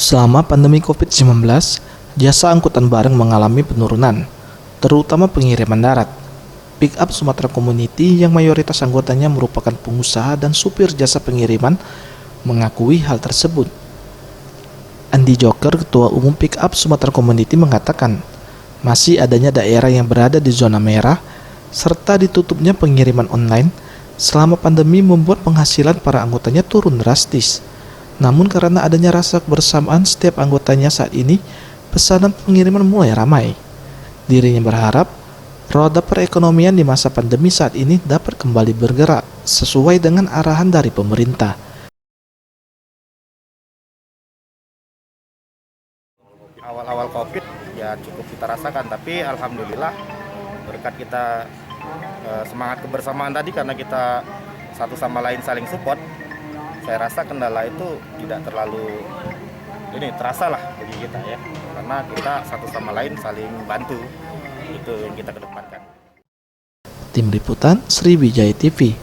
Selama pandemi COVID-19, jasa angkutan barang mengalami penurunan, terutama pengiriman darat. Pick Up Sumatera Community yang mayoritas anggotanya merupakan pengusaha dan supir jasa pengiriman mengakui hal tersebut. Andi Joker, Ketua Umum Pick Up Sumatera Community mengatakan, masih adanya daerah yang berada di zona merah serta ditutupnya pengiriman online selama pandemi membuat penghasilan para anggotanya turun drastis. Namun karena adanya rasa kebersamaan setiap anggotanya saat ini, pesanan pengiriman mulai ramai. Dirinya berharap roda perekonomian di masa pandemi saat ini dapat kembali bergerak sesuai dengan arahan dari pemerintah. Awal-awal COVID ya cukup kita rasakan, tapi alhamdulillah berkat kita semangat kebersamaan tadi, karena kita satu sama lain saling support, saya rasa kendala itu tidak terlalu terasa lah bagi kita ya, karena kita satu sama lain saling bantu, itu yang kita kedepankan. Tim Liputan Sriwijaya TV.